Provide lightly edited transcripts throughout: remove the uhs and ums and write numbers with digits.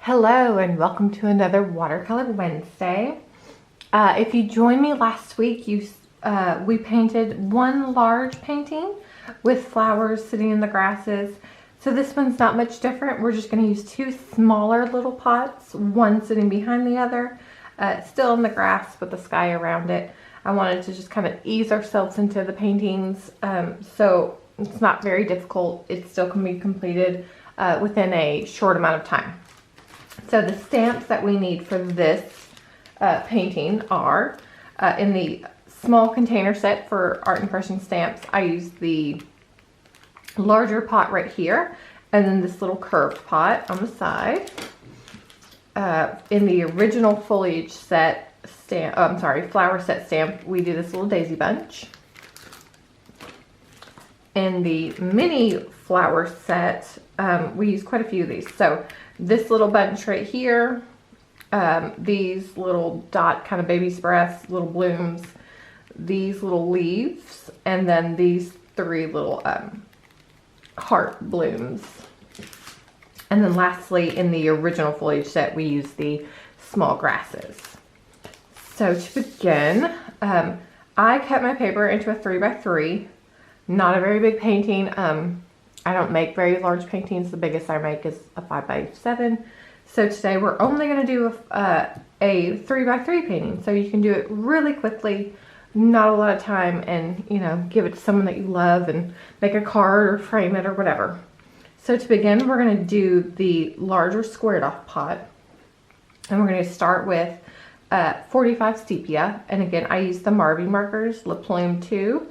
Hello and welcome to another Watercolor Wednesday. If you joined me last week, we painted one large painting with flowers sitting in the grasses. So this one's not much different. We're just going to use two smaller little pots, one sitting behind the other, still in the grass with the sky around it. I wanted to just kind of ease ourselves into the paintings, so it's not very difficult. It still can be completed within a short amount of time. So the stamps that we need for this painting are in the small container set for art impression stamps. I use the larger pot right here, and then this little curved pot on the side. In the original foliage set stamp, flower set stamp, we do this little daisy bunch. In the mini flower set, we use quite a few of these. So this little bunch right here, these little dot kind of baby's breaths, little blooms, these little leaves, and then these three little heart blooms. And then lastly, in the original foliage set, we use the small grasses. So to begin, I cut my paper into a 3x3. Not a very big painting. I don't make very large paintings. The biggest I make is a 5x7. So today we're only going to do a 3x3 painting. So you can do it really quickly, not a lot of time, and give it to someone that you love and make a card or frame it or whatever. So to begin, we're going to do the larger squared off pot, and we're going to start with 45 sepia. And again, I use the Marby markers, Le Plume 2.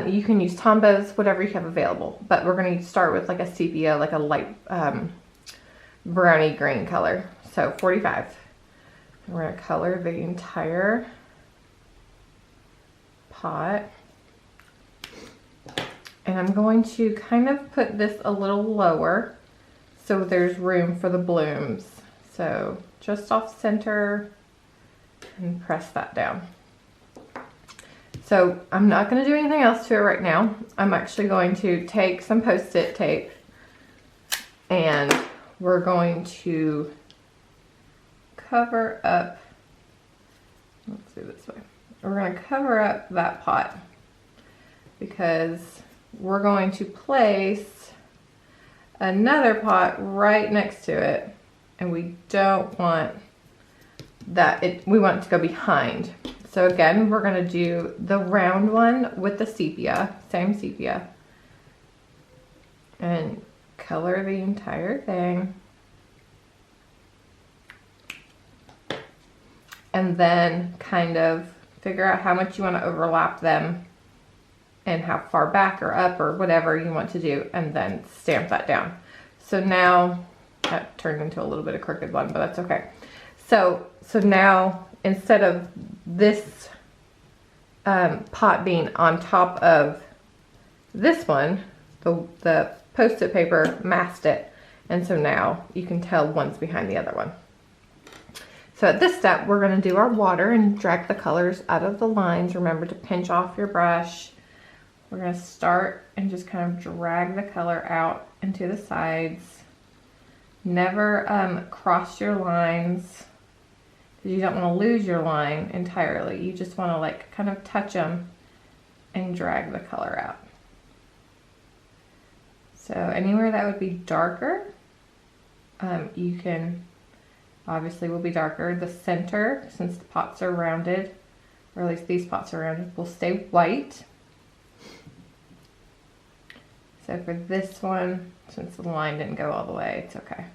You can use Tombows, whatever you have available, but we're going to start with like a sepia, like a light browny green color. So 45. We're going to color the entire pot. And I'm going to kind of put this a little lower so there's room for the blooms. So just off center and press that down. So I'm not going to do anything else to it right now. I'm actually going to take some Post-it tape and we're going to cover up, let's do this way. We're going to cover up that pot because we're going to place another pot right next to it, and we don't want that, we want it to go behind. So again, we're going to do the round one with the sepia, same sepia, and color the entire thing. And then kind of figure out how much you want to overlap them and how far back or up or whatever you want to do, and then stamp that down. So now, that turned into a little bit of crooked one, but that's okay. So now, instead of this pot being on top of this one, the Post-it paper masked it, and so now you can tell one's behind the other one. So at this step, we're going to do our water and drag the colors out of the lines. Remember to pinch off your brush. We're going to start and just kind of drag the color out into the sides. Never cross your lines, because you don't want to lose your line entirely. You just want to like kind of touch them and drag the color out. So anywhere that would be darker, you can, obviously will be darker. The center, since the pots are rounded, or at least these pots are rounded, will stay white. So for this one, since the line didn't go all the way, it's okay.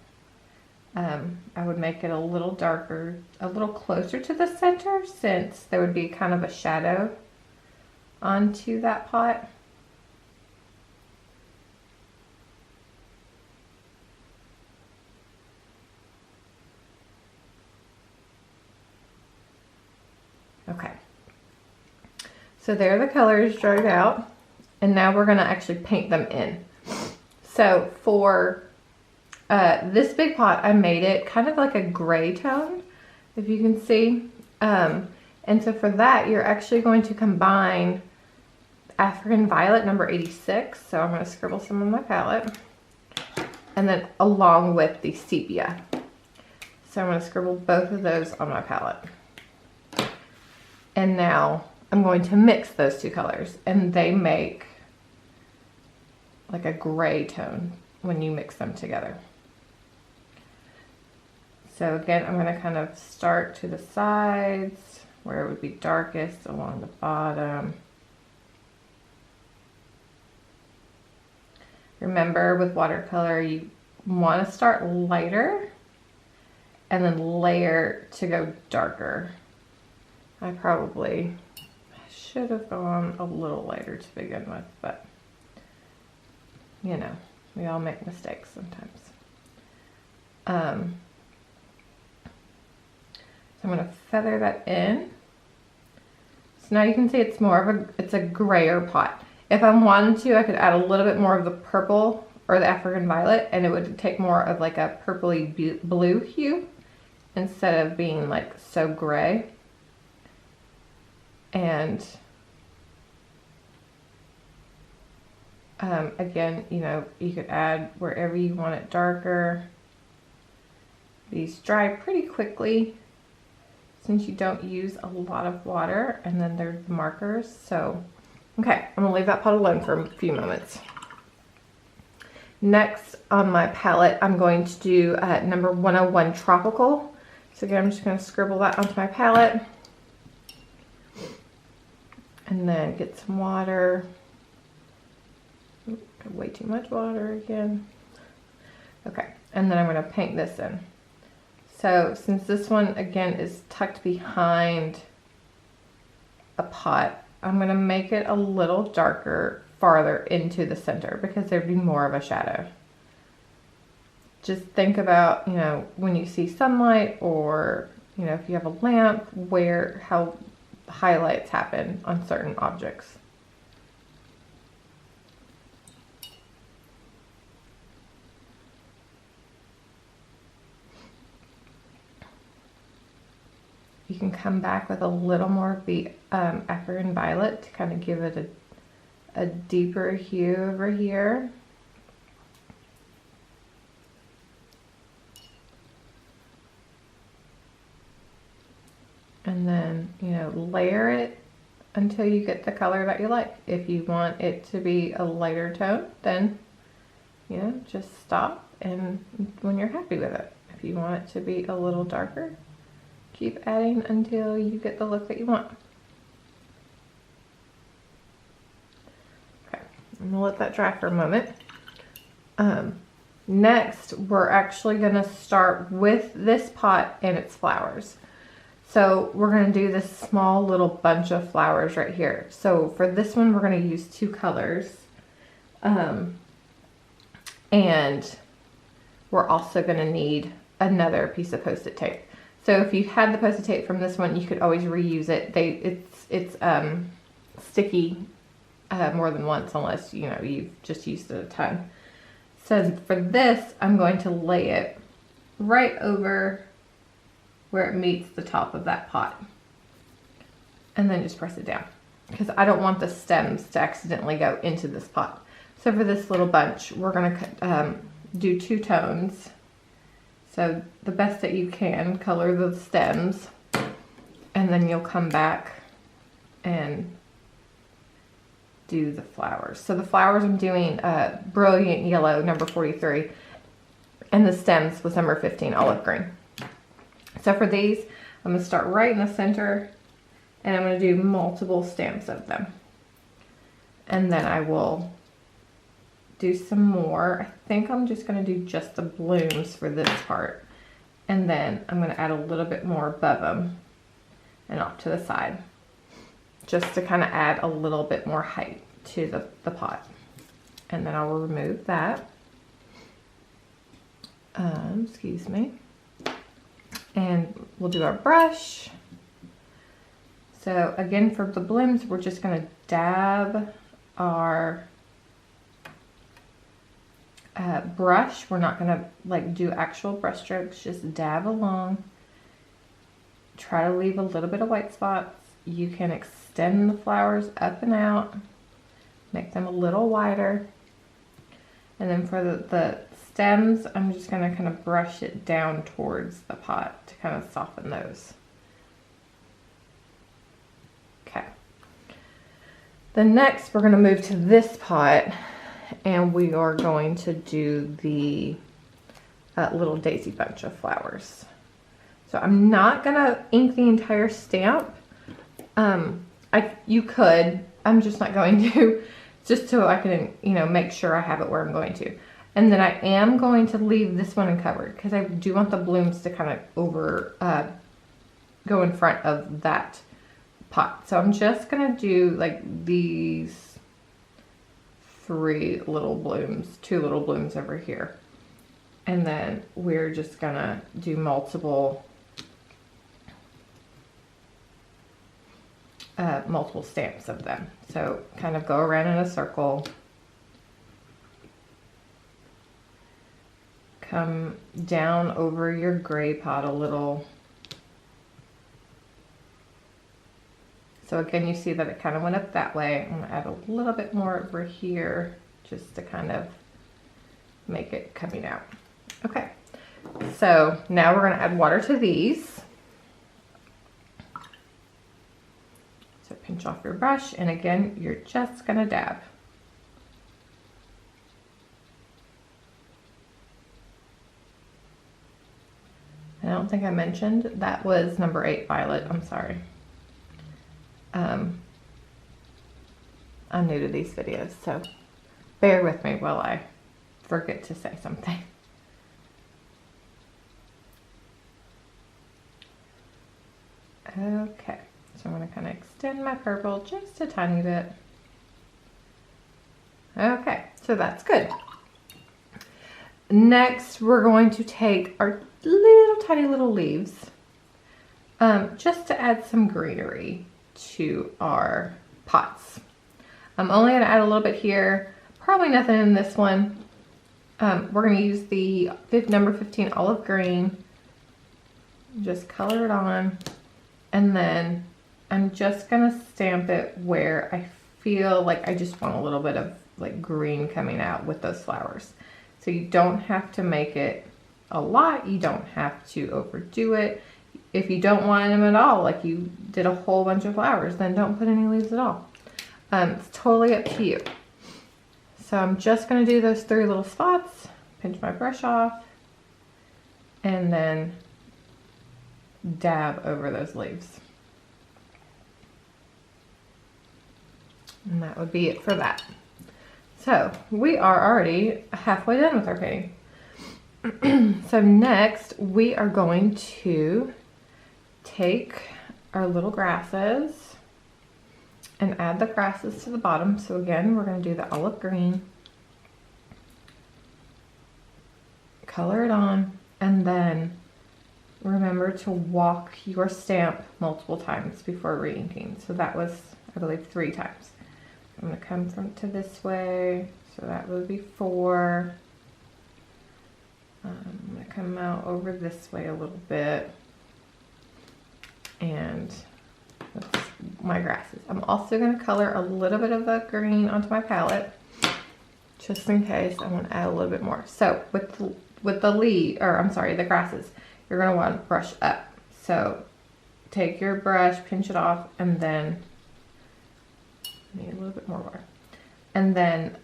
I would make it a little darker, a little closer to the center, since there would be kind of a shadow onto that pot. Okay. So there are the colors dried out, and now we're going to actually paint them in. So for this big pot, I made it kind of like a gray tone, if you can see. And so for that, you're actually going to combine African Violet number 86. So I'm going to scribble some on my palette. And then along with the sepia. So I'm going to scribble both of those on my palette. And now I'm going to mix those two colors, and they make like a gray tone when you mix them together. So again, I'm going to kind of start to the sides where it would be darkest along the bottom. Remember, with watercolor, you want to start lighter and then layer to go darker. I probably should have gone a little lighter to begin with, but you know, we all make mistakes sometimes. So I'm going to feather that in. So now you can see it's more of it's a grayer pot. If I wanted to, I could add a little bit more of the purple or the African violet, and it would take more of like a purpley blue hue instead of being like so gray. And again, you know, you could add wherever you want it darker. These dry pretty quickly since you don't use a lot of water, and then there's the markers. So, okay, I'm gonna leave that pot alone for a few moments. Next on my palette, I'm going to do number 101 Tropical. So again, I'm just gonna scribble that onto my palette. And then get some water. Way too much water again. Okay, and then I'm going to paint this in. So since this one again is tucked behind a pot, I'm going to make it a little darker farther into the center because there'd be more of a shadow. Just think about, you know, when you see sunlight, or you know, if you have a lamp, how highlights happen on certain objects. You can come back with a little more of the African violet to kind of give it a deeper hue over here. And then, you know, layer it until you get the color that you like. If you want it to be a lighter tone, then, you know, just stop and when you're happy with it. If you want it to be a little darker, keep adding until you get the look that you want. Okay, I'm gonna let that dry for a moment. Next, we're actually gonna start with this pot and its flowers. So we're going to do this small little bunch of flowers right here. So for this one, we're going to use two colors. And we're also going to need another piece of Post-it tape. So if you had the Post-it tape from this one, you could always reuse it. It's sticky more than once, unless, you know, you've just used it a ton. So for this, I'm going to lay it right over where it meets the top of that pot, and then just press it down, because I don't want the stems to accidentally go into this pot. So for this little bunch, we're going to do two tones. So the best that you can, color the stems, and then you'll come back and do the flowers. So the flowers, I'm doing Brilliant Yellow, number 43, and the stems was number 15, Olive Green. So for these, I'm going to start right in the center, and I'm going to do multiple stamps of them. And then I will do some more. I think I'm just going to do just the blooms for this part. And then I'm going to add a little bit more above them and off to the side, just to kind of add a little bit more height to the pot. And then I will remove that. Excuse me. And we'll do our brush. So again, for the blooms, we're just going to dab our brush. We're not going to like do actual brush strokes, just dab along. Try to leave a little bit of white spots. You can extend the flowers up and out, make them a little wider. And then for the stems, I'm just going to kind of brush it down towards the pot to kind of soften those. Okay. Then next we're going to move to this pot, and we are going to do the little daisy bunch of flowers. So I'm not going to ink the entire stamp. You could, I'm just not going to, just so I can, you know, make sure I have it where I'm going to. And then I am going to leave this one uncovered because I do want the blooms to kind of go in front of that pot. So I'm just going to do like these 3 little blooms, 2 little blooms over here. And then we're just going to do multiple stamps of them. So kind of go around in a circle, come down over your gray pot a little. So again, you see that it kind of went up that way. I'm gonna add a little bit more over here just to kind of make it coming out. Okay, so now we're gonna add water to these. So pinch off your brush, and again, you're just gonna dab. I don't think I mentioned that was number 8 violet. I'm sorry. I'm new to these videos, so bear with me while I forget to say something. Okay, so I'm going to kind of extend my purple just a tiny bit. Okay, so that's good. Next, we're going to take our little tiny little leaves just to add some greenery to our pots. I'm only going to add a little bit here, probably nothing in this one. We're going to use the number 15 olive green, just color it on, and then I'm just going to stamp it where I feel like I just want a little bit of like green coming out with those flowers. So you don't have to make it a lot, you don't have to overdo it. If you don't want them at all, like you did a whole bunch of flowers, then don't put any leaves at all. It's totally up to you. So I'm just going to do those 3 little spots, pinch my brush off, and then dab over those leaves. And that would be it for that. So we are already halfway done with our painting. So next we are going to take our little grasses and add the grasses to the bottom. So again, we're going to do the olive green, color it on, and then remember to walk your stamp multiple times before re-inking. So that was, I believe, 3 times. I'm going to come to this way, so that would be 4. I'm going to come out over this way a little bit, and that's my grasses. I'm also going to color a little bit of the green onto my palette, just in case I want to add a little bit more. So with the grasses, you're going to want to brush up. So take your brush, pinch it off, and then need a little bit more water. And then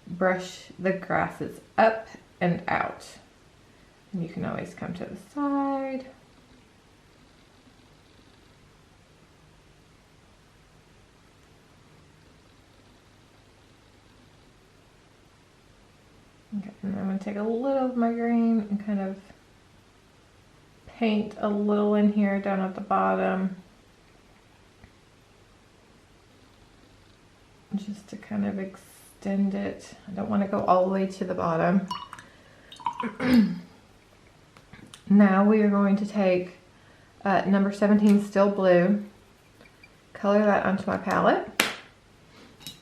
brush the grasses up and out. And you can always come to the side. Okay, and I'm going to take a little of my green and kind of paint a little in here down at the bottom, just to kind of extend it. I don't want to go all the way to the bottom. Now we are going to take number 17 Still Blue, color that onto my palette,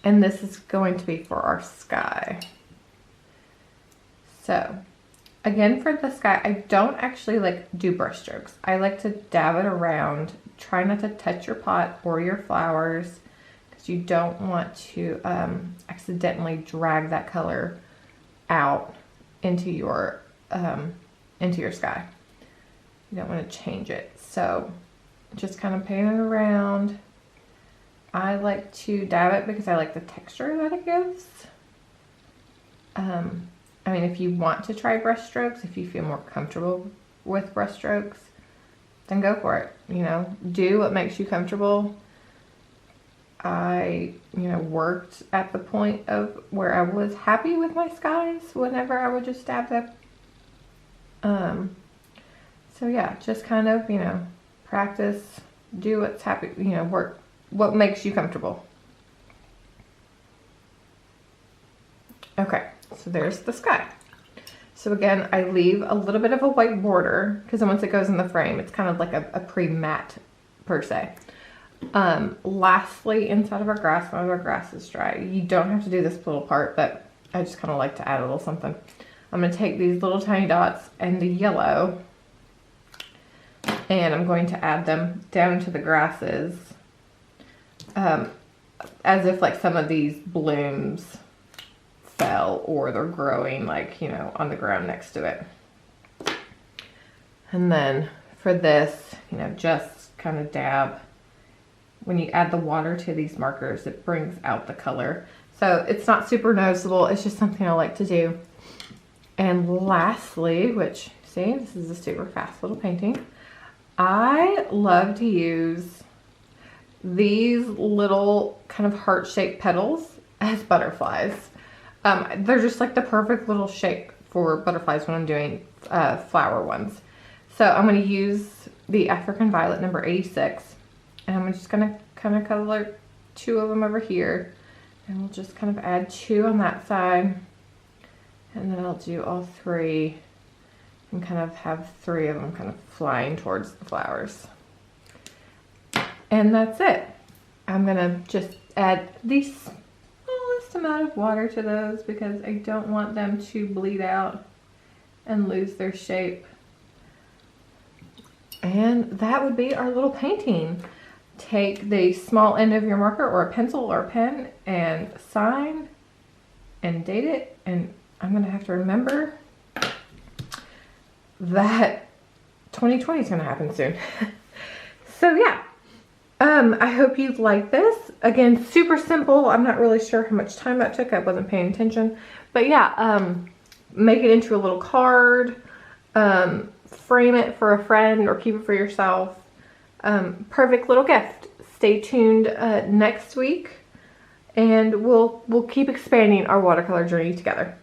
and this is going to be for our sky. So again, for the sky, I don't actually like do brush strokes. I like to dab it around. Try not to touch your pot or your flowers, because you don't want to accidentally drag that color out into your sky. You don't want to change it. So just kind of paint it around. I like to dab it because I like the texture that it gives. I mean, if you want to try brush strokes, if you feel more comfortable with brush strokes, then go for it. You know, do what makes you comfortable. I, you know, worked at the point of where I was happy with my skies whenever I would just dab them. So yeah, just kind of, you know, practice, do what's happy, you know, work, what makes you comfortable. Okay, so there's the sky. So again, I leave a little bit of a white border because then once it goes in the frame, it's kind of like a pre-matte per se. Lastly, inside of our grass, when our grass is dry, you don't have to do this little part, but I just kind of like to add a little something. I'm going to take these little tiny dots and the yellow, and I'm going to add them down to the grasses, as if like some of these blooms fell or they're growing like, you know, on the ground next to it. And then for this, you know, just kind of dab. When you add the water to these markers, it brings out the color. So it's not super noticeable, it's just something I like to do. And lastly, which, see, this is a super fast little painting. I love to use these little kind of heart-shaped petals as butterflies. They're just like the perfect little shape for butterflies when I'm doing flower ones. So I'm going to use the African Violet number 86. And I'm just going to kind of color 2 of them over here. And we'll just kind of add 2 on that side. And then I'll do all 3 and kind of have 3 of them kind of flying towards the flowers. And that's it. I'm going to just add the smallest amount of water to those because I don't want them to bleed out and lose their shape. And that would be our little painting. Take the small end of your marker or a pencil or a pen and sign and date it. And I'm going to have to remember that 2020 is going to happen soon. So yeah, I hope you like this. Again, super simple. I'm not really sure how much time that took. I wasn't paying attention. But yeah, make it into a little card. Frame it for a friend or keep it for yourself. Perfect little gift. Stay tuned next week and we'll keep expanding our watercolor journey together.